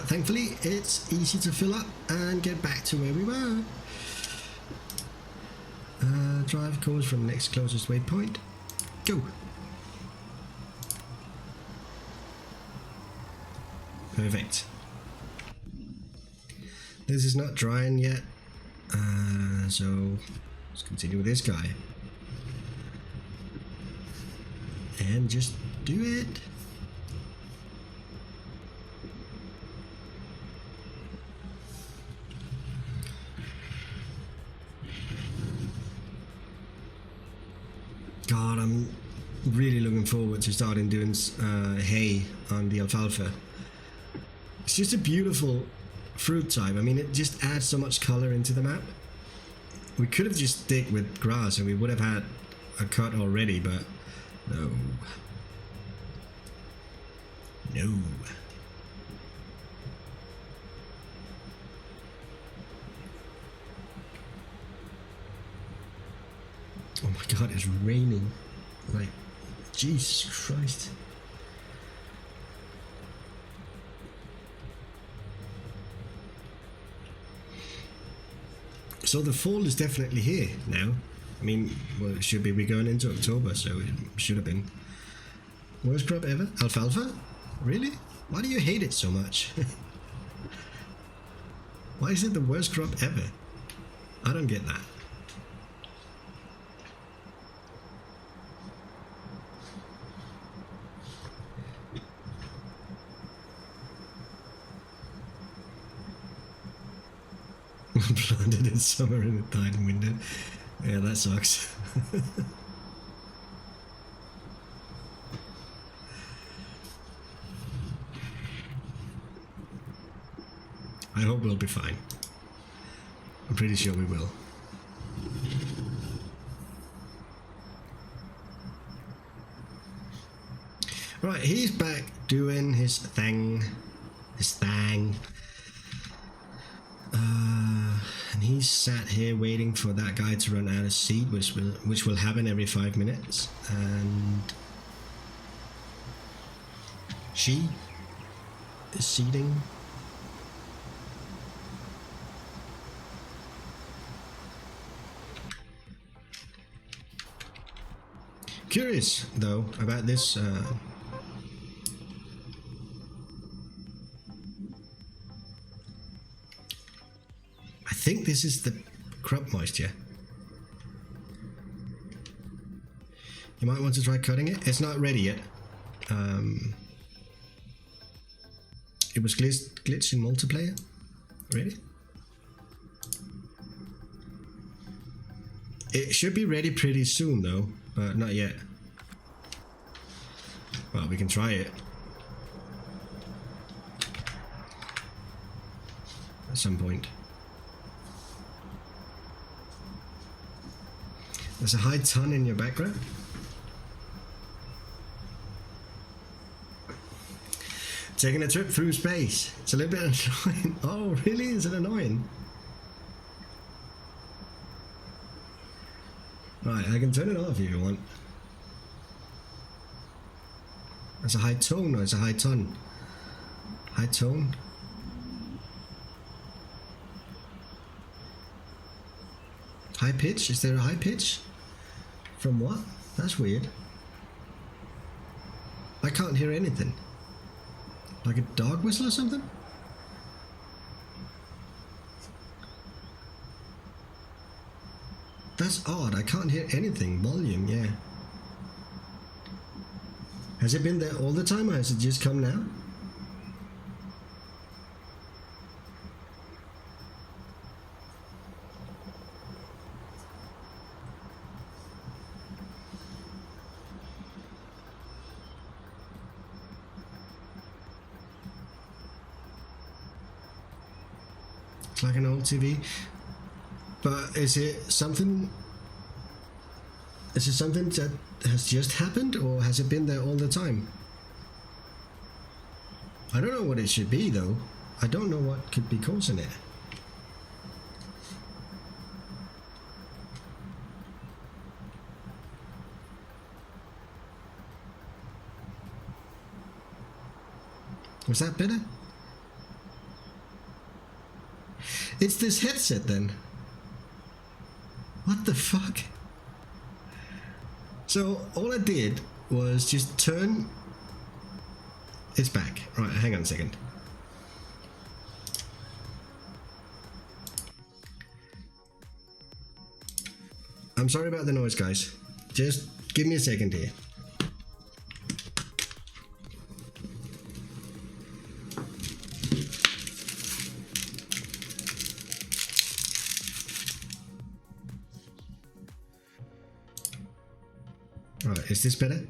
thankfully it's easy to fill up and get back to where we were. Drive course from next closest waypoint. Go! Perfect. This is not drying yet, so let's continue with this guy. And just do it. God, I'm really looking forward to starting doing hay on the alfalfa. It's just a beautiful fruit type. I mean, it just adds so much color into the map. We could have just stick with grass and we would have had a cut already, but no. No. Oh my god, it's raining. Like, Jesus Christ. So the fall is definitely here now. I mean, well, it should be. We're going into October, so it should have been. Worst crop ever? Alfalfa? Really? Why do you hate it so much? Why is it the worst crop ever? I don't get that. Planted in summer and it died in winter. Yeah, that sucks. I hope we'll be fine. I'm pretty sure we will. Right, he's back doing his thing. And he's sat here waiting for that guy to run out of seed, which will happen every 5 minutes. And she is seeding. Curious though about this. I think this is the crop moisture. You might want to try cutting it. It's not ready yet. It was glitched in multiplayer. Ready? It should be ready pretty soon though, but not yet. Well, we can try it. At some point. There's a high ton in your background. Taking a trip through space. It's a little bit annoying. Oh, really? Is it annoying? Right, I can turn it off if you want. It's a high tone or it's a high ton? High tone? High pitch? Is there a high pitch? From what? That's weird. I can't hear anything. Like a dog whistle or something? That's odd. I can't hear anything. Volume, yeah. Has it been there all the time or has it just come now? It's like an old TV. But is it something that has just happened or has it been there all the time? I don't know what it should be though. I don't know what could be causing it. Was that better? It's this headset then. What the fuck? So all I did was just turn. It's back. Right, hang on a second. I'm sorry about the noise, guys. Just give me a second here. Right, is this better?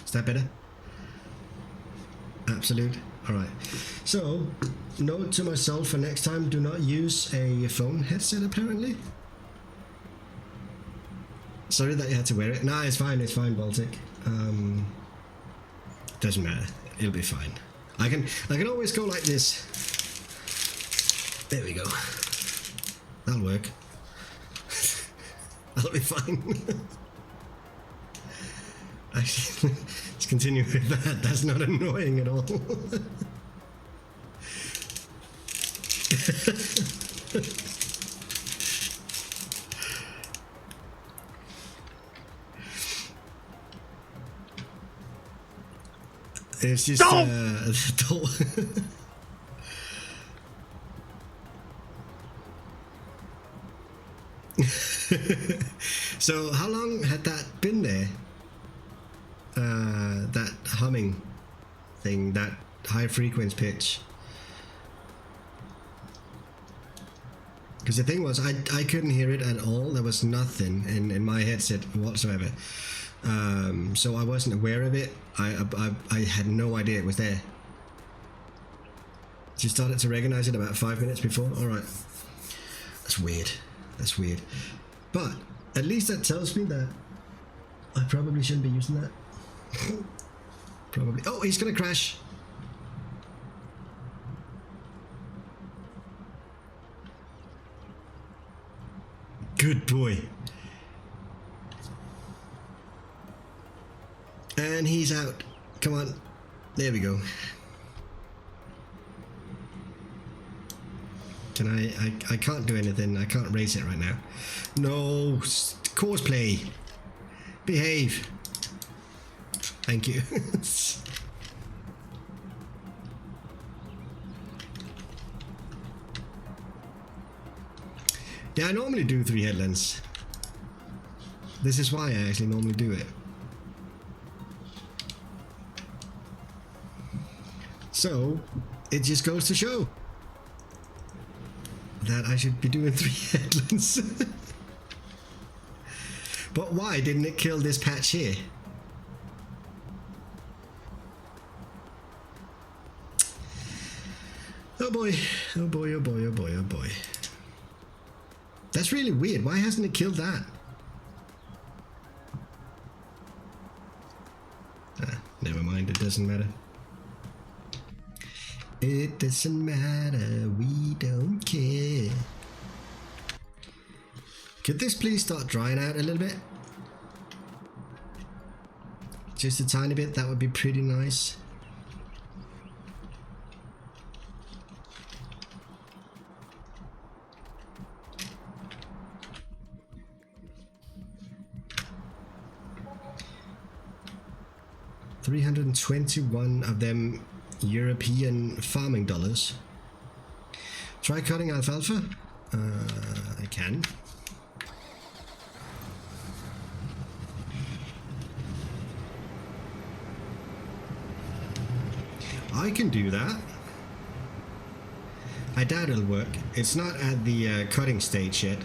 Is that better? Absolute. Alright. So, note to myself for next time, do not use a phone headset apparently. Sorry that you had to wear it. Nah, it's fine, Baltic. Doesn't matter. It'll be fine. I can always go like this. There we go. That'll work. That'll be fine. Actually, let's continue with that. That's not annoying at all. It's just So how long had that been there? That humming thing, that high frequency pitch. Because the thing was, I couldn't hear it at all. There was nothing in my headset whatsoever. So I wasn't aware of it. I had no idea it was there. She started to recognize it about 5 minutes before. All right, that's weird. That's weird. But at least that tells me that I probably shouldn't be using that. Probably. Oh, he's gonna crash. Good boy. And he's out. Come on. There we go. Can I can't do anything. I can't race it right now. No. Cosplay. Behave. Thank you. Yeah, I normally do 3 headlands. This is why I actually normally do it. So, it just goes to show that I should be doing 3 headlands. But why didn't it kill this patch here? Oh boy, oh boy, oh boy, oh boy, oh boy. That's really weird. Why hasn't it killed that? Never mind, it doesn't matter. It doesn't matter, we don't care. Could this please start drying out a little bit? Just a tiny bit, that would be pretty nice. $321 of them European farming dollars. Try cutting alfalfa? I can. I can do that. I doubt it'll work. It's not at the cutting stage yet.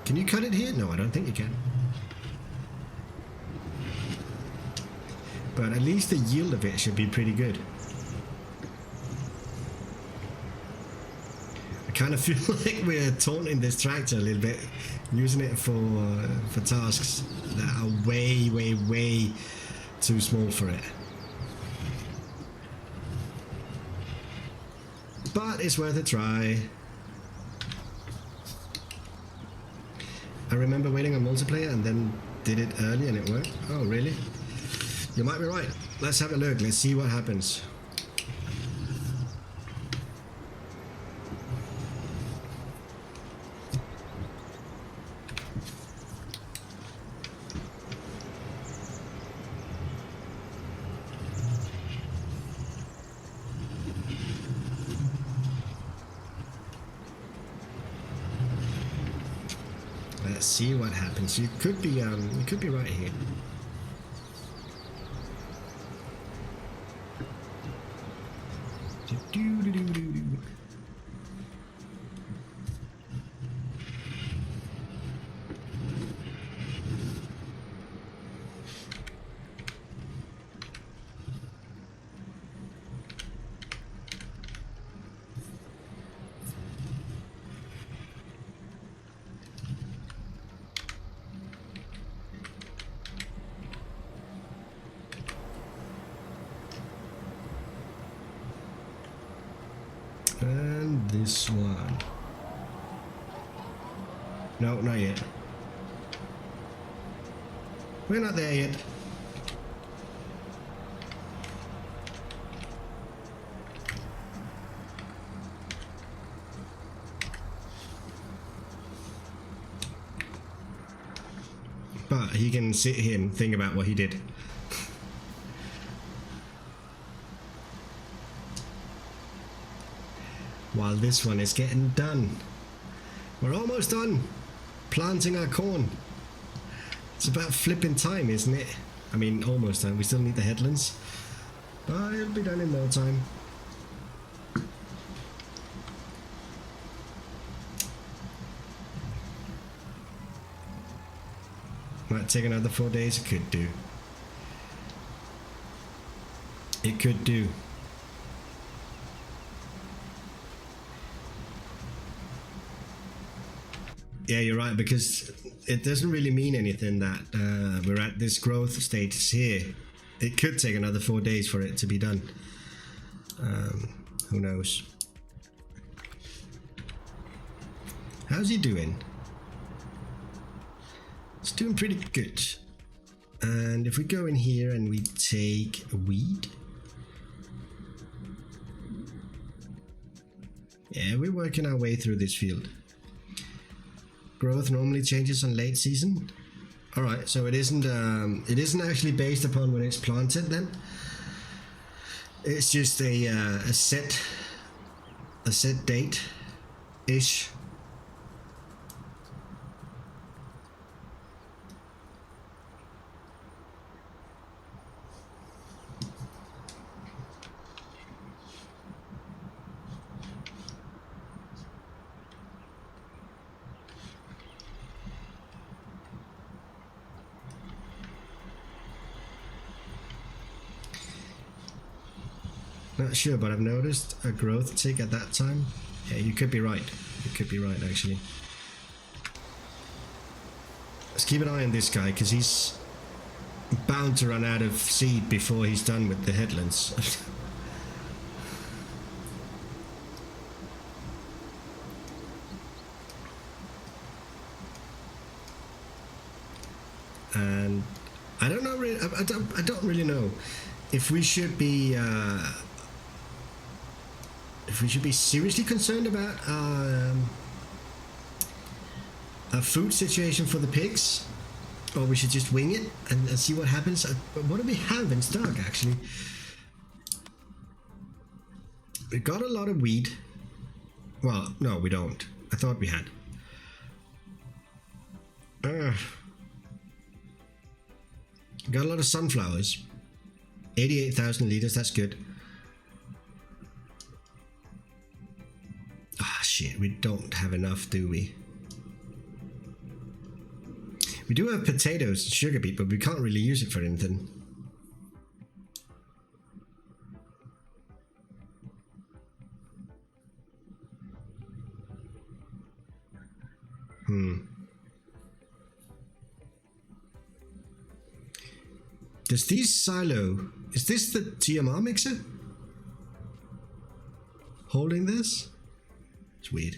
Can you cut it here? No, I don't think you can. But at least the yield of it should be pretty good. I kind of feel like we're taunting this tractor a little bit, using it for tasks that are way, way, way too small for it. But it's worth a try. I remember waiting on multiplayer and then did it early and it worked. Oh, really? You might be right. Let's have a look. Let's see what happens. Let's see what happens. You could be right here. And this one. No, not yet. We're not there yet. But he can sit here and think about what he did. While this one is getting done. We're almost done planting our corn. It's about flipping time, isn't it? I mean, almost done. We still need the headlands, but it'll be done in no time. Might take another 4 days. It could do. It could do. Yeah, you're right, because it doesn't really mean anything that we're at this growth status here. It could take another 4 days for it to be done. Who knows? How's he doing? It's doing pretty good. And if we go in here and we take a weed. Yeah, we're working our way through this field. Growth normally changes on late season. All right, so it isn't actually based upon when it's planted then. It's just a set date ish. Not sure, but I've noticed a growth tick at that time. Yeah, you could be right. You could be right, actually. Let's keep an eye on this guy, because he's bound to run out of seed before he's done with the headlands. And I don't know really. I don't really know if we should be seriously concerned about a food situation for the pigs, or we should just wing it and see what happens. What do we have in stock, actually? We got a lot of wheat. Well, no, we don't. I thought we had. Got a lot of sunflowers. 88,000 liters, that's good. Ah, shit, we don't have enough, do we? We do have potatoes and sugar beet, but we can't really use it for anything. Does these silo... Is this the TMR mixer? Holding this? It's weird.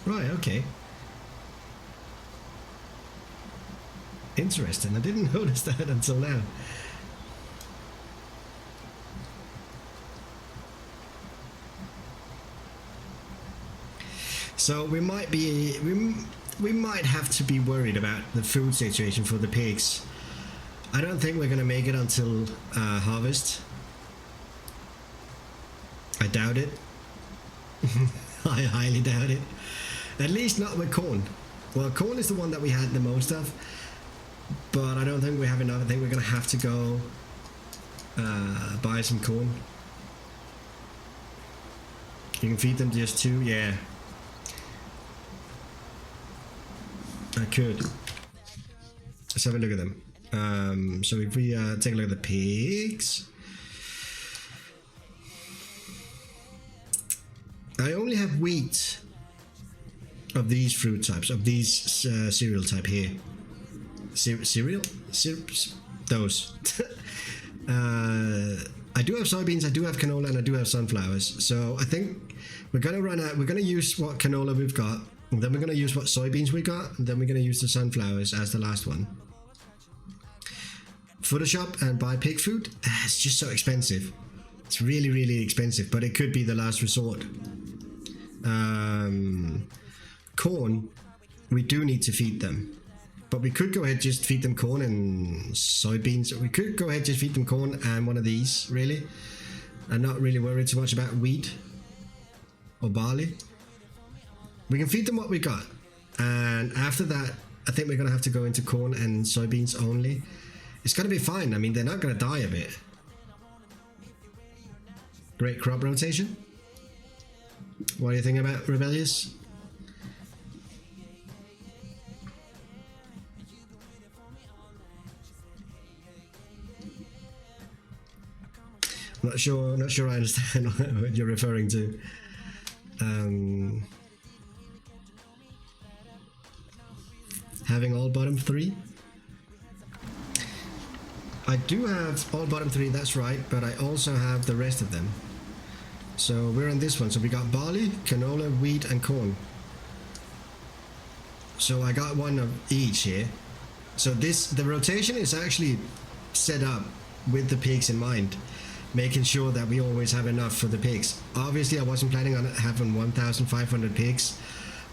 Right, okay. Interesting. I didn't notice that until now. So we might be, we might have to be worried about the food situation for the pigs. I don't think we're gonna make it until harvest. I doubt it. I highly doubt it. At least not with corn. Well, corn is the one that we had the most of, but I don't think we have enough. I think we're gonna have to go buy some corn. You can feed them just 2, yeah. I could. Let's have a look at them. So if we take a look at the pigs, I only have wheat of these fruit types, of these cereal type here. Cereal? Those. I do have soybeans, I do have canola, and I do have sunflowers. So I think we're gonna run out. We're gonna use what canola we've got, and then we're gonna use what soybeans we got, and then we're gonna use the sunflowers as the last one. Photoshop and buy pig food. It's just so expensive. It's really, really expensive, but it could be the last resort. Corn, we do need to feed them, but we could go ahead just feed them corn and soybeans. We could go ahead just feed them corn and one of these, really, and not really worry too much about wheat or barley. We can feed them what we got, and after that I think we're gonna have to go into corn and soybeans only. It's gonna be fine. I mean, they're not gonna die of it. Great crop rotation. What do you think about Rebellious? Not sure I understand what you're referring to. Having all bottom 3? I do have all bottom 3, that's right, but I also have the rest of them. So we're on this one. So we got barley, canola, wheat, and corn. So I got one of each here. So the rotation is actually set up with the pigs in mind, making sure that we always have enough for the pigs. Obviously I wasn't planning on having 1,500 pigs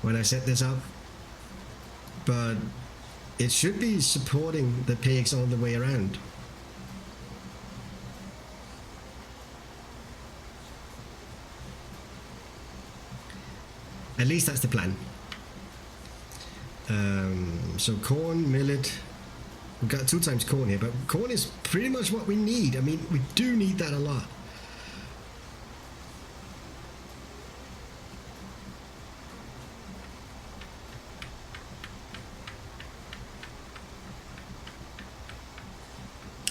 when I set this up, but it should be supporting the pigs all the way around. At least that's the plan. So corn, millet. We've got 2 times corn here, but corn is pretty much what we need. I mean, we do need that a lot.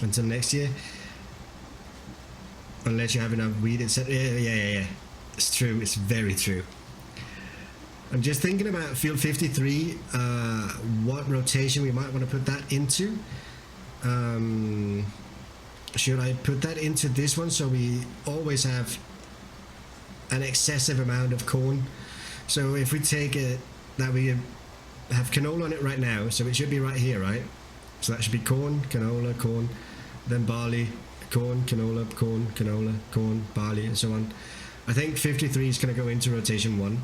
Until next year. Unless you have enough wheat, etc. Yeah. It's true. It's very true. I'm just thinking about field 53, what rotation we might want to put that into. Should I put that into this one so we always have an excessive amount of corn? So if we take it that we have canola on it right now, so it should be right here, right? So that should be corn, canola, corn, then barley, corn, canola, corn, barley, and so on. I think 53 is going to go into rotation 1.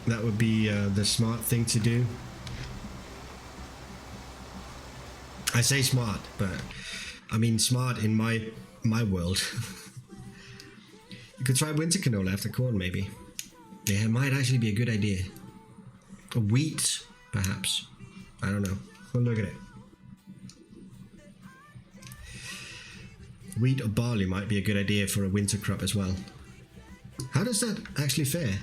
That would be the smart thing to do. I say smart, but I mean smart in my world. You could try winter canola after corn, maybe. Yeah, it might actually be a good idea. Or wheat, perhaps. I don't know. We'll look at it. Wheat or barley might be a good idea for a winter crop as well. How does that actually fare?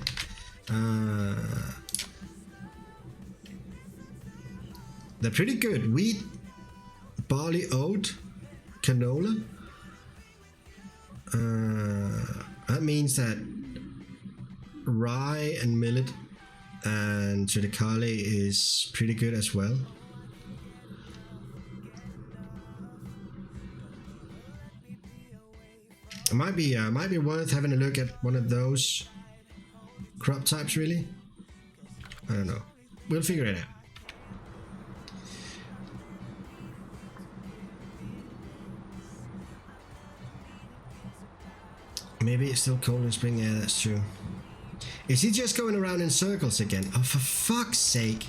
They're pretty good. Wheat, barley, oat, canola. That means that rye and millet and triticale is pretty good as well. It might be worth having a look at one of those crop types, really. I don't know. We'll figure it out. Maybe it's still cold in spring. Yeah, that's true. Is he just going around in circles again? Oh, for fuck's sake.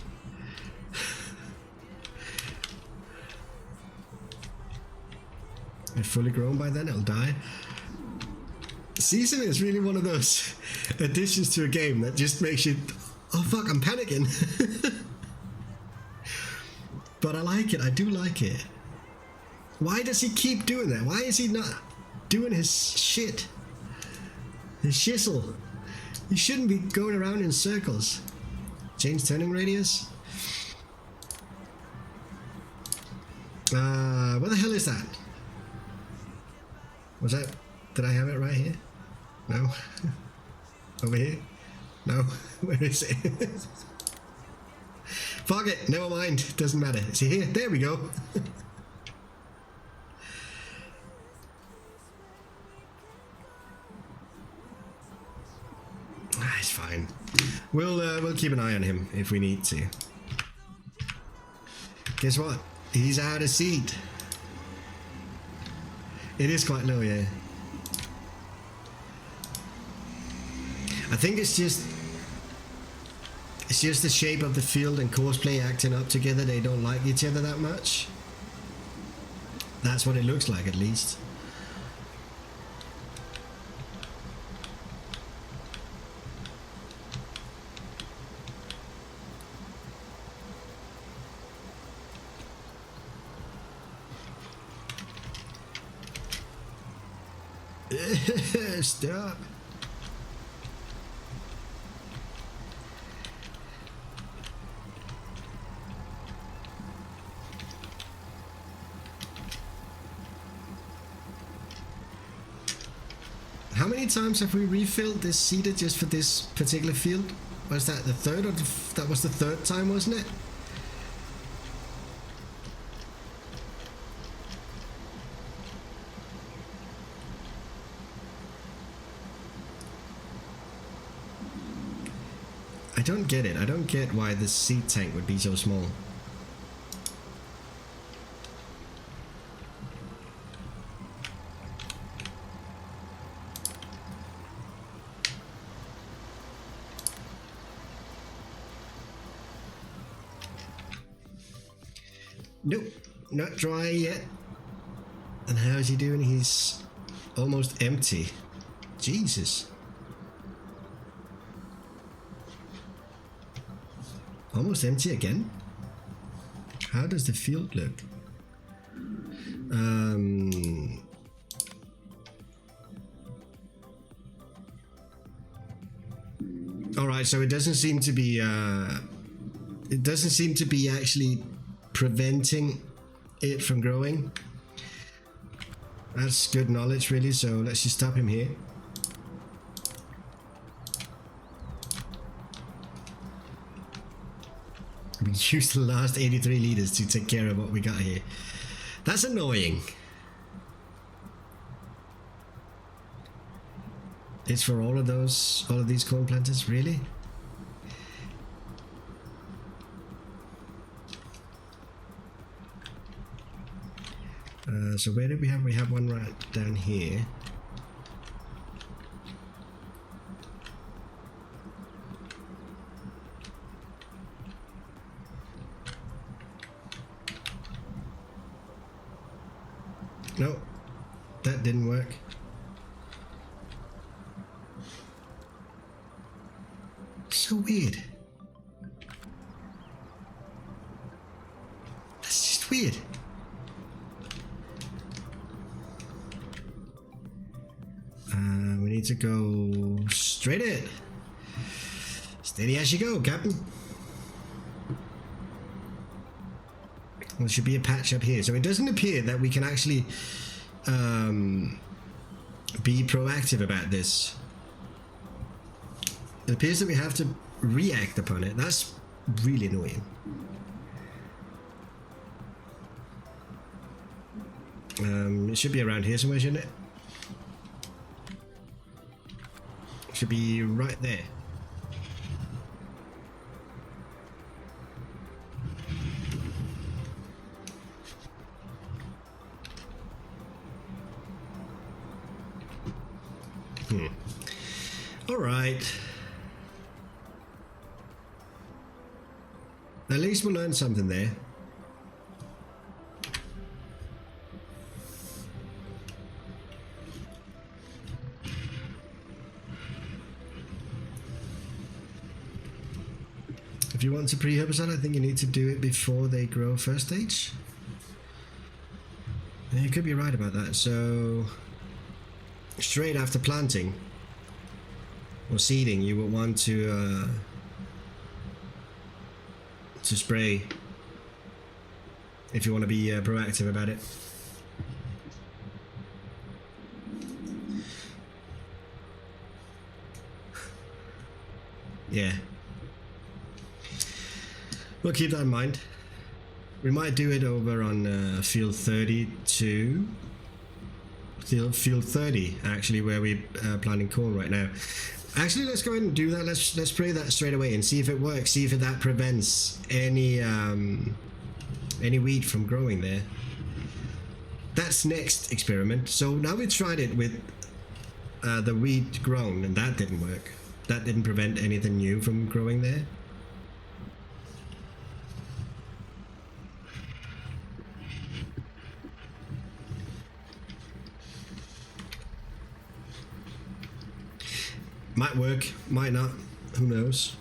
It's fully grown by then, it'll die. Season is really one of those additions to a game that just makes you, oh fuck, I'm panicking. But I like it, I do like it. Why does he keep doing that? Why is he not doing his shit? His shizzle. He shouldn't be going around in circles. Change turning radius? What the hell is that? Was that, did I have it right here? No? Over here? No? Where is it? Fuck it, never mind, doesn't matter. Is it here? There we go. It's fine. We'll keep an eye on him if we need to. Guess what? He's out of seed. It is quite low, yeah. I think it's just the shape of the field and Courseplay acting up together. They don't like each other that much. That's what it looks like, at least. Stop. How many times have we refilled this seeder just for this particular field? Was that the third or that was the third time, wasn't it? I don't get it. I don't get why the seed tank would be so small. Nope, not dry yet. And how is he doing? He's almost empty. Jesus. Almost empty again? How does the field look? Alright, so it doesn't seem to be actually preventing it from growing. That's good knowledge, really, so let's just stop him here. We used the last 83 liters to take care of what we got here. That's annoying. It's for all of these corn planters, really? So where did we have? We have one right down here. No, that didn't work. So weird. That's just weird. We need to go straight in. Steady as you go, Captain. There should be a patch up here. So it doesn't appear that we can actually be proactive about this. It appears that we have to react upon it. That's really annoying. It should be around here somewhere, shouldn't it? Should be right there. All right. At least we'll learn something there. If you want to pre-herbicide, I think you need to do it before they grow first stage. And you could be right about that. So straight after planting or seeding, you will want to spray if you want to be proactive about it. Yeah, we'll keep that in mind. We might do it over on field 32, field 30 actually, where we planting corn right now. Actually, let's go ahead and do that. Let's spray that straight away and see if it works. See if that prevents any wheat from growing there. That's next experiment. So now we tried it with the wheat grown, and that didn't work. That didn't prevent anything new from growing there. Might work, might not, who knows.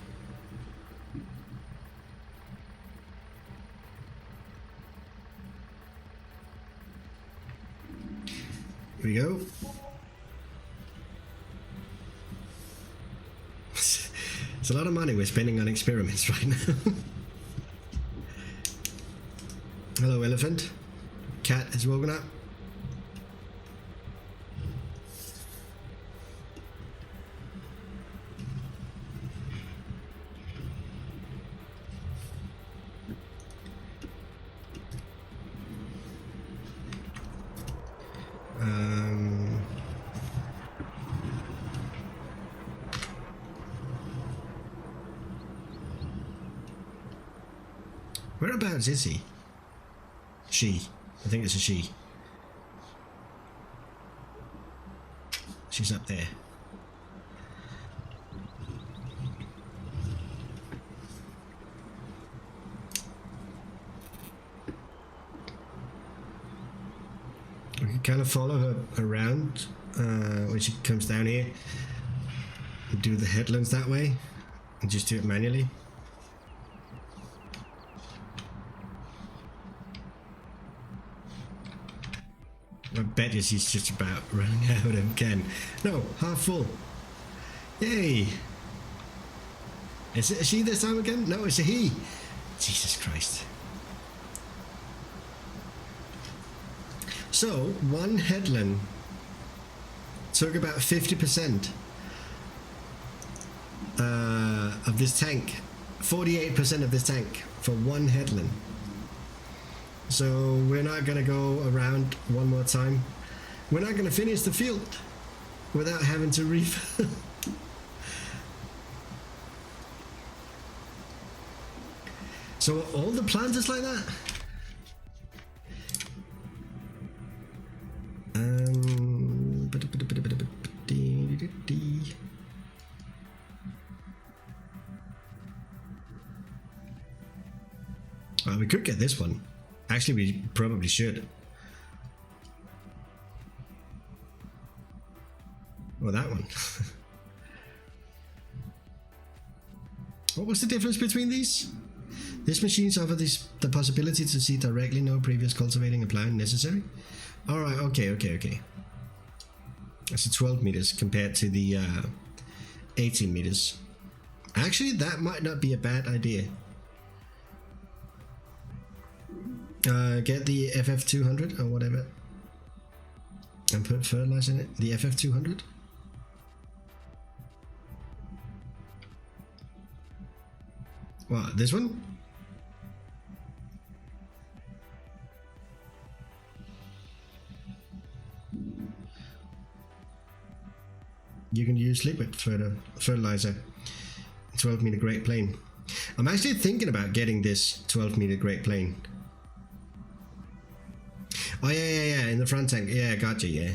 Here we go. It's a lot of money we're spending on experiments right now. Hello, elephant. Cat has woken up. Whereabouts is he? She. I think it's a she. She's up there. We can kind of follow her around when she comes down here and do the headlands that way and just do it manually. I bet you she's just about running out again. No, half full. Yay! Is it a she this time again? No, it's a he. Jesus Christ. So, one headland took about 50% of this tank. 48% of this tank for one headland. So we're not going to go around one more time. We're not going to finish the field without having to refill. So all the planters like that? Well, we could get this one. Actually, we probably should. Or that one. What was the difference between these? These machines offer the possibility to see directly, no previous cultivating or plowing necessary. Alright, okay. That's a 12 meters compared to the 18 meters. Actually, that might not be a bad idea. Get the FF200 or whatever and put fertilizer in it. The FF200. What, this one? You can use liquid fertilizer. 12 meter Great Plain. I'm actually thinking about getting this 12 meter Great Plain. Oh yeah, in the front tank. Yeah, gotcha, yeah.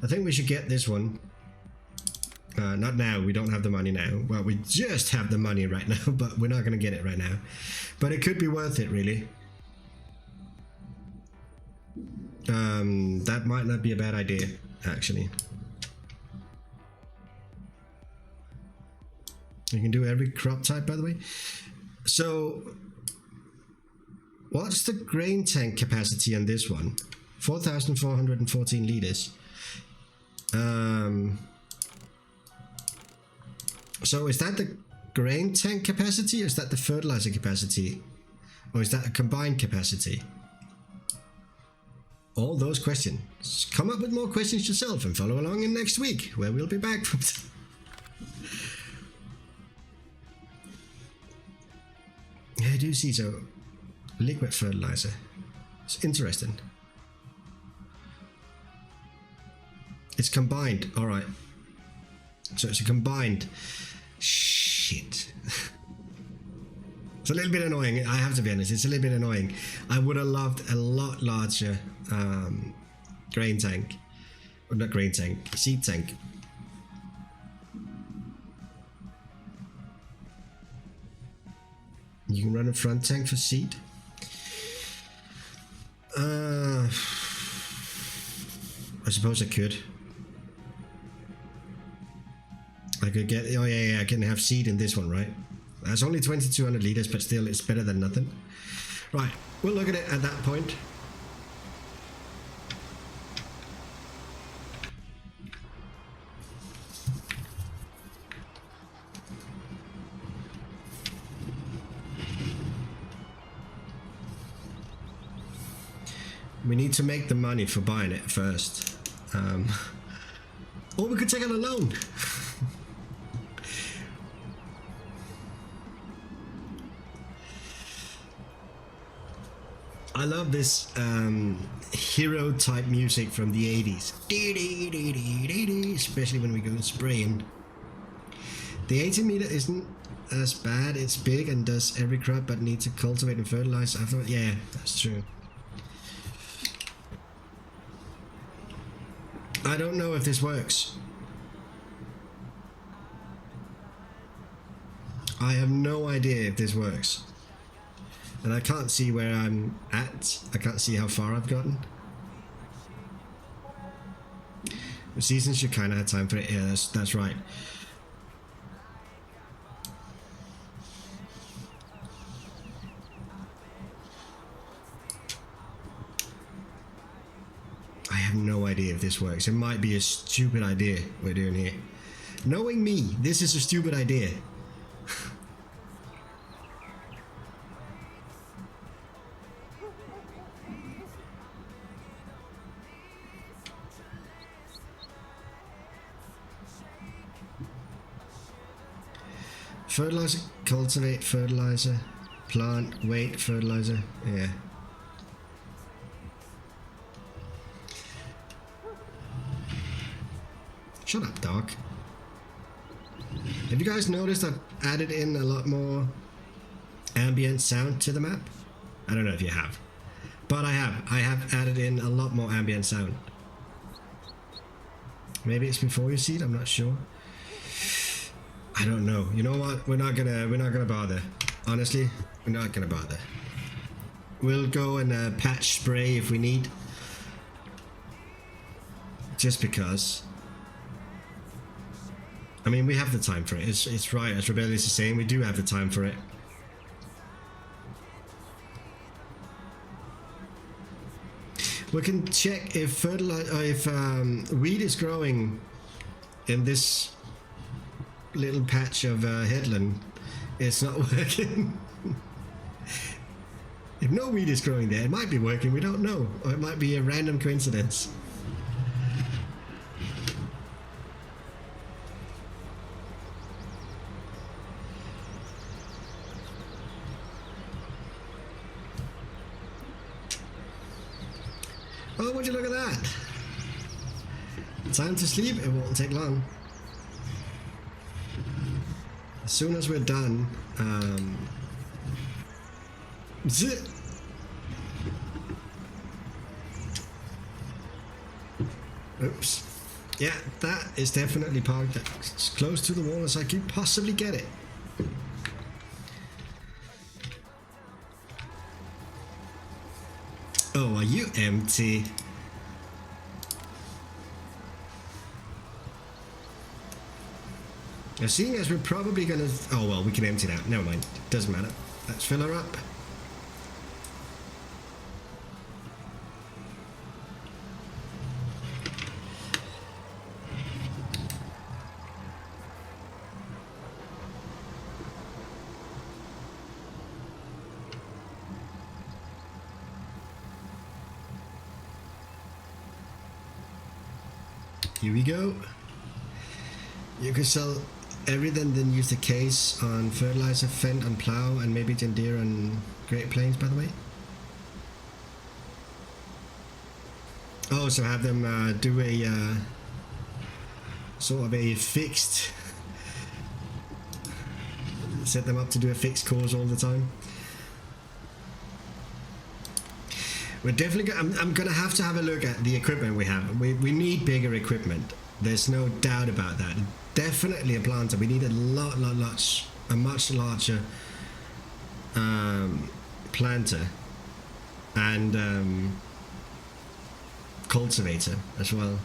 I think we should get this one. Not now, we don't have the money now. Well, we just have the money right now, but we're not going to get it right now. But it could be worth it, really. That might not be a bad idea, actually. You can do every crop type, by the way. So, what's the grain tank capacity on this one? 4,414 liters. So is that the grain tank capacity, or is that the fertilizer capacity, or is that a combined capacity? All those questions. Come up with more questions yourself and follow along in next week, where we'll be back from. I do see, so liquid fertilizer. It's interesting. It's combined. All right. So it's a combined. Shit. It's a little bit annoying. I have to be honest. It's a little bit annoying. I would have loved a lot larger grain tank. Or not grain tank. Seed tank. You can run a front tank for seed. I suppose I could. I could get, oh yeah, I can have seed in this one, right? That's only 2,200 liters, but still it's better than nothing. Right, we'll look at it at that point. We need to make the money for buying it first. Or we could take out a loan. I love this hero type music from the 80s. Especially when we go spraying. The 80 meter isn't as bad. It's big and does every crop, but needs to cultivate and fertilize afterward. Yeah, that's true. I don't know if this works. I have no idea if this works. And I can't see where I'm at. I can't see how far I've gotten. The season should kind of have time for it. Yeah, that's right. I have no idea if this works. It might be a stupid idea we're doing here. Knowing me, this is a stupid idea. Fertilizer, cultivate, fertilizer, plant, wait, fertilizer, yeah. Shut up, dog. Have you guys noticed I've added in a lot more ambient sound to the map? I don't know if you have, but I have added in a lot more ambient sound. Maybe it's before you see it, I'm not sure. I don't know. You know what? We're not gonna bother. Honestly, we're not gonna bother. We'll go and patch spray if we need. Just because. I mean, we have the time for it. It's right, as Rebellious is saying, we do have the time for it. We can check if weed is growing in this little patch of headland. It's not working. If no weed is growing there, it might be working, we don't know. Or it might be a random coincidence. Oh, would you look at that? Time to sleep, it won't take long. As soon as we're done, zit. Oops. Yeah, that is definitely parked as close to the wall as I could possibly get it. Oh, are you empty? Now, seeing as we're probably gonna... Oh, well, we can empty that. Never mind. Doesn't matter. Let's fill her up. Here we go. You can sell everything, then use the case on fertilizer, Fent on plow, and maybe John Deere on Great Plains, by the way. Oh, so have them do a sort of a fixed... set them up to do a fixed course all the time. We're definitely. I'm gonna have to have a look at the equipment we have. We need bigger equipment. There's no doubt about that. Definitely a planter. We need a much larger planter and cultivator as well.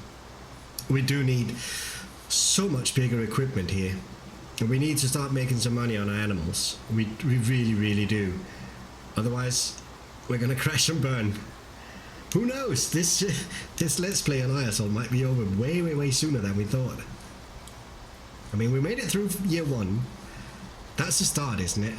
We do need so much bigger equipment here, and we need to start making some money on our animals. We really do. Otherwise, we're gonna crash and burn. Who knows? This Let's Play on Eiersholt might be over way sooner than we thought. I mean, we made it through year 1. That's the start, isn't it?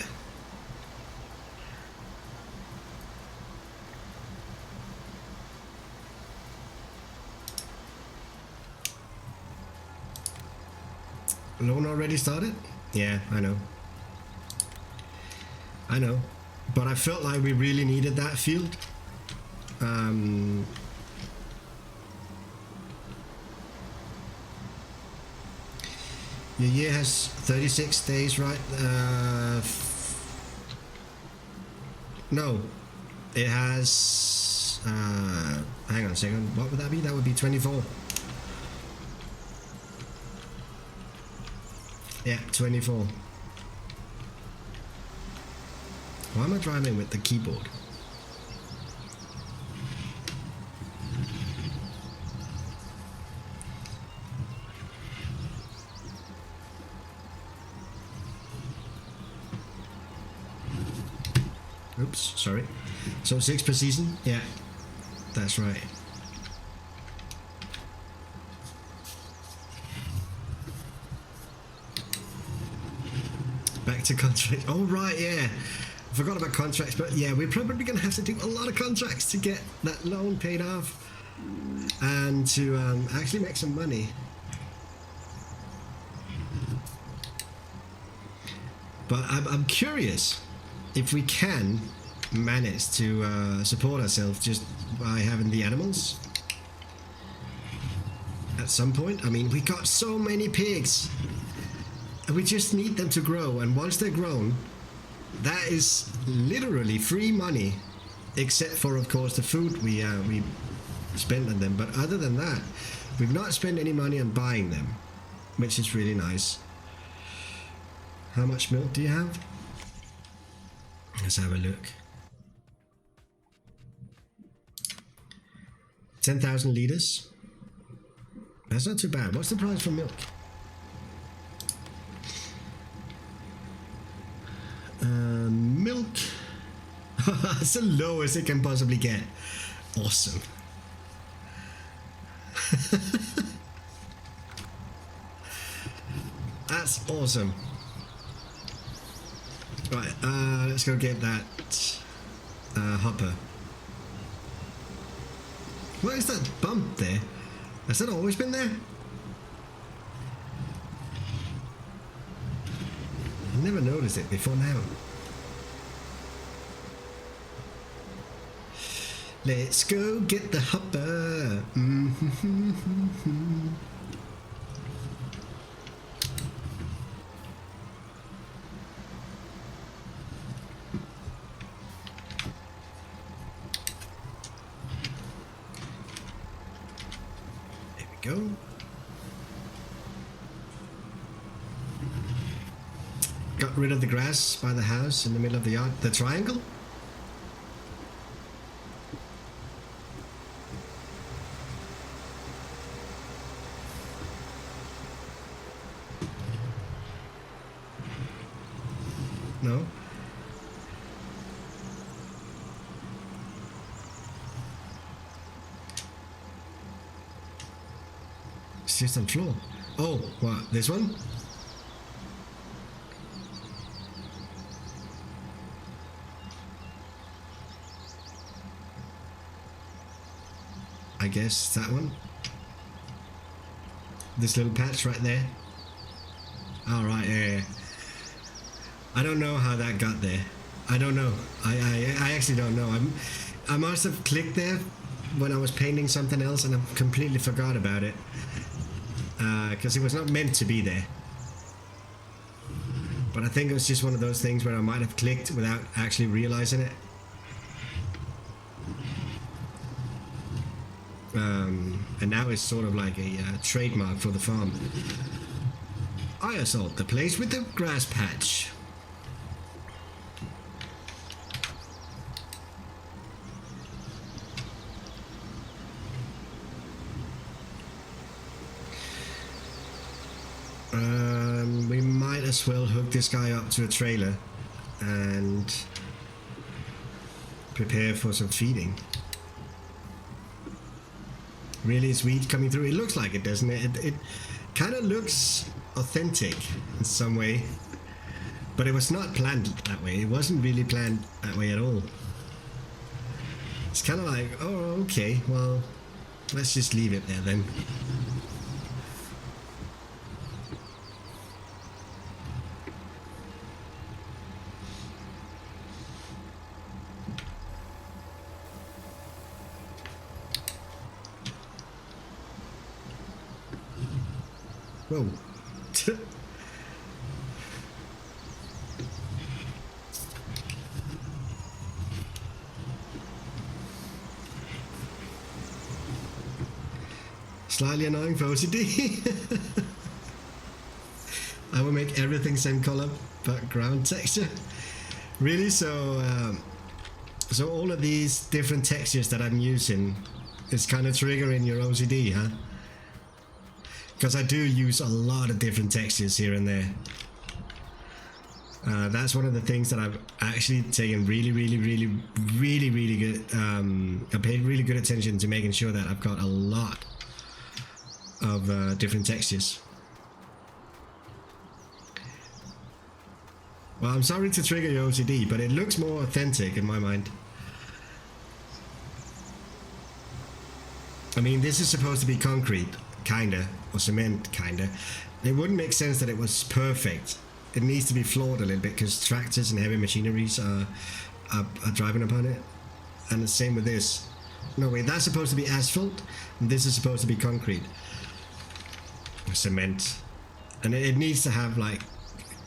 Loan already started? Yeah, I know. I know. But I felt like we really needed that field. Your year has 36 days, right? No, it has. Hang on a second. What would that be? That would be 24. Yeah, 24. Why am I driving with the keyboard? Oops, sorry. So 6 per season? Yeah, that's right. Back to contracts. Oh, right, yeah. I forgot about contracts, but yeah, we're probably going to have to do a lot of contracts to get that loan paid off and to actually make some money. But I'm curious if we can manage to support ourselves just by having the animals at some point. I mean, we got so many pigs and we just need them to grow, and once they're grown, that is literally free money, except for, of course, the food we spend on them. But other than that, we've not spent any money on buying them, which is really nice. How much milk do you have? Let's have a look. 10,000 liters. That's not too bad. What's the price for milk? Milk. It's the lowest it can possibly get. Awesome. That's awesome. Right, let's go get that hopper. What is that bump there? Has that always been there? I never noticed it before now. Let's go get the hopper. Go. Got rid of the grass by the house in the middle of the yard. The triangle? No? It's just on floor. Oh, what? This one? I guess that one. This little patch right there. All right, yeah. I don't know how that got there. I don't know. I actually don't know. I must have clicked there when I was painting something else and I completely forgot about it. Because it was not meant to be there. But I think it was just one of those things where I might have clicked without actually realizing it. And now it's sort of like a trademark for the farm. Eiersholt, the place with the grass patch. We might as well hook this guy up to a trailer and prepare for some feeding. Really sweet coming through. It looks like it, doesn't it? It kind of looks authentic in some way, but it was not planned that way. It wasn't really planned that way at all. It's kind of like, oh, okay, well, let's just leave it there then. Whoa. Slightly annoying for OCD. I will make everything same color background texture. Really? So all of these different textures that I'm using is kind of triggering your OCD, huh? Because I do use a lot of different textures here and there. That's one of the things that I've actually taken really good. I paid really good attention to making sure that I've got a lot of different textures. Well, I'm sorry to trigger your OCD, but it looks more authentic in my mind. I mean, this is supposed to be concrete, kinda, or cement, kinda. It wouldn't make sense that it was perfect. It needs to be flawed a little bit because tractors and heavy machineries are driving upon it. And the same with this. No, wait, that's supposed to be asphalt, and this is supposed to be concrete. Or cement. And it needs to have like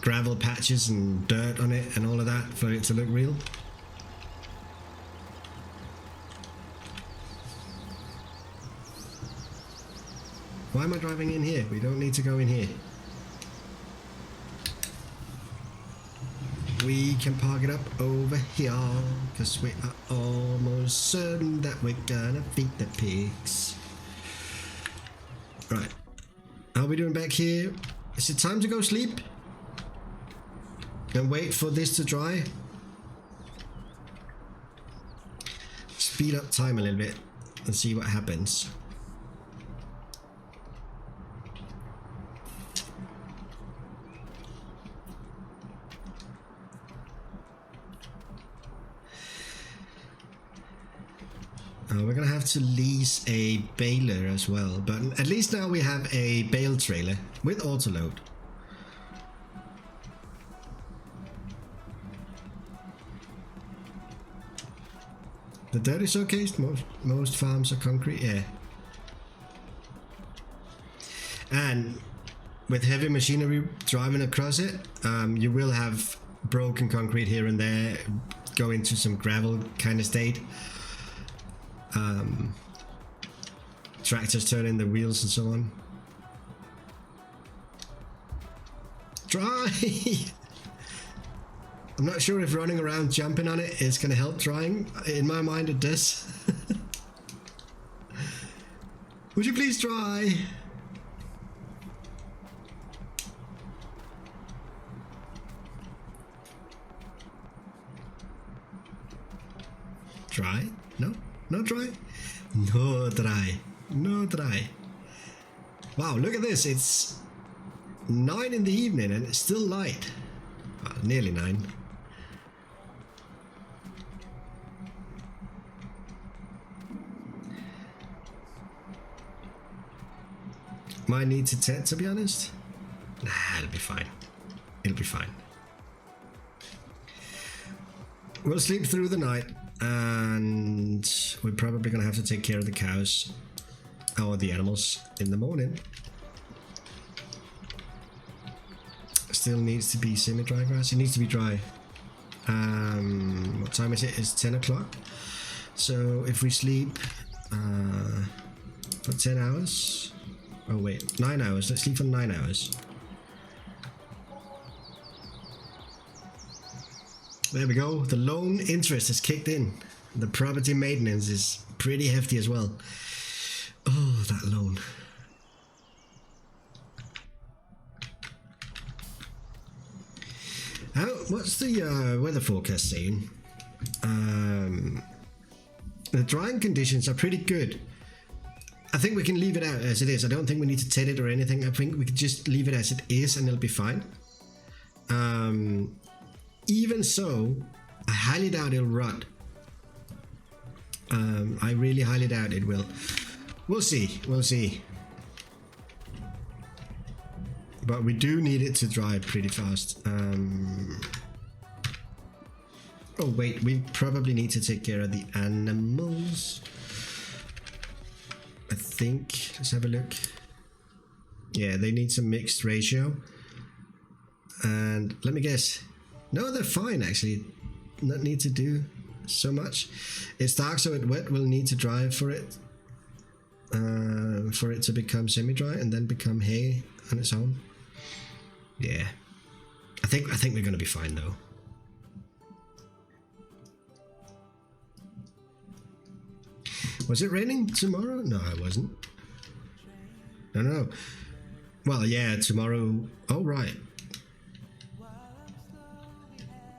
gravel patches and dirt on it and all of that for it to look real. Why am I driving in here? We don't need to go in here. We can park it up over here because we are almost certain that we're gonna feed the pigs. Right. How are we doing back here? Is it time to go sleep? And wait for this to dry? Speed up time a little bit and see what happens. We're gonna have to lease a baler as well, but at least now we have a bale trailer with auto load. The dirt is okay. Most farms are concrete, yeah. And with heavy machinery driving across it, you will have broken concrete here and there, go into some gravel kind of state. Tractors turning the wheels and so on. Dry! I'm not sure if running around jumping on it is going to help drying. In my mind it does. Would you please dry? Dry? No? Not dry? No dry. No dry. Wow, look at this. It's 9 in the evening and it's still light. Well, nearly 9. Might need to tent, to be honest. Nah, it'll be fine. It'll be fine. We'll sleep through the night, and we're probably gonna have to take care of the cows or the animals in the morning. Still needs to be semi-dry grass. It needs to be dry. What time is it? It's 10 o'clock. So if we sleep for 10 hours. Oh wait, 9 hours. Let's sleep for 9 hours. There we go. The loan interest has kicked in. The property maintenance is pretty hefty as well. Oh, that loan. What's the weather forecast saying? The drying conditions are pretty good. I think we can leave it out as it is. I don't think we need to tent it or anything. I think we can just leave it as it is and it'll be fine. Even so, I highly doubt it'll rot. I really highly doubt it will. We'll see. We'll see. But we do need it to dry pretty fast. Oh wait, we probably need to take care of the animals. I think. Let's have a look. Yeah, they need some mixed ratio. And let me guess. No, they're fine actually. Not need to do so much. It's dark, so it's wet. We'll need to dry for it to become semi-dry and then become hay on its own. Yeah, I think we're gonna be fine though. Was it raining tomorrow? No, it wasn't. No. Well, yeah, tomorrow. Oh right.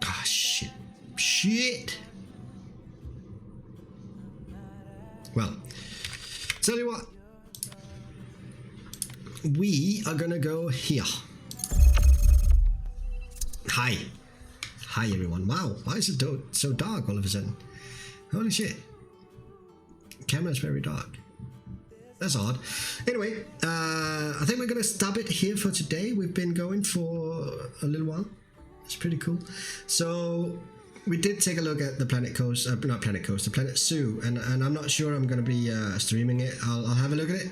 Ah, shit. Well, tell you what. We are gonna go here. Hi everyone. Wow, why is it so dark all of a sudden? Holy shit. Camera's very dark. That's odd. Anyway, I think we're gonna stop it here for today. We've been going for a little while. It's pretty cool. So we did take a look at the Planet Coast, not Planet Coast, the Planet Zoo, and I'm not sure I'm gonna be streaming it. I'll have a look at it.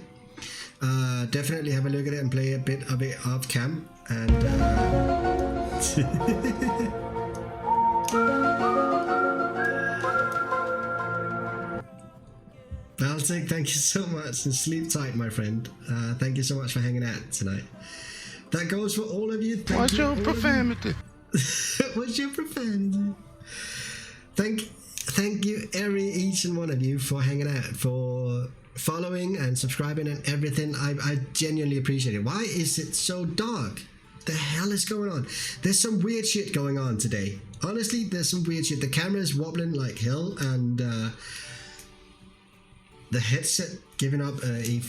Definitely have a look at it and play a bit of it off cam. And I'll say thank you so much and sleep tight, my friend. Thank you so much for hanging out tonight. That goes for all of you. What's your profanity? What's your profanity? Thank you, each and one of you, for hanging out, for following and subscribing and everything. I genuinely appreciate it. Why is it so dark? The hell is going on? There's some weird shit going on today. Honestly, there's some weird shit. The camera is wobbling like hell, and the headset giving up a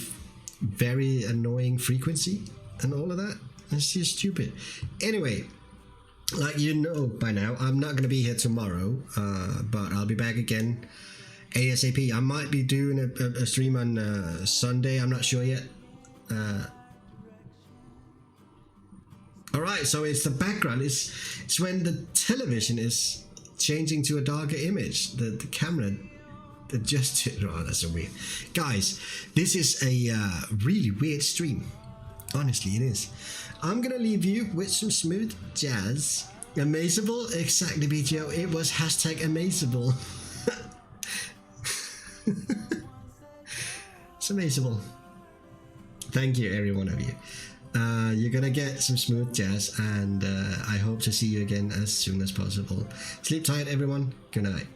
very annoying frequency and all of that. It's just stupid. Anyway, like you know by now, I'm not going to be here tomorrow, but I'll be back again ASAP. I might be doing a stream on Sunday. I'm not sure yet. Alright, so it's the background. It's when the television is changing to a darker image. The camera adjusted. Oh, that's so weird. Guys, this is a really weird stream. Honestly, it is. I'm gonna leave you with some smooth jazz. Amazable, exactly, BTO. It was #amazable. It's amazable. Thank you, every one of you. You're gonna get some smooth jazz, and I hope to see you again as soon as possible. Sleep tight, everyone. Good night.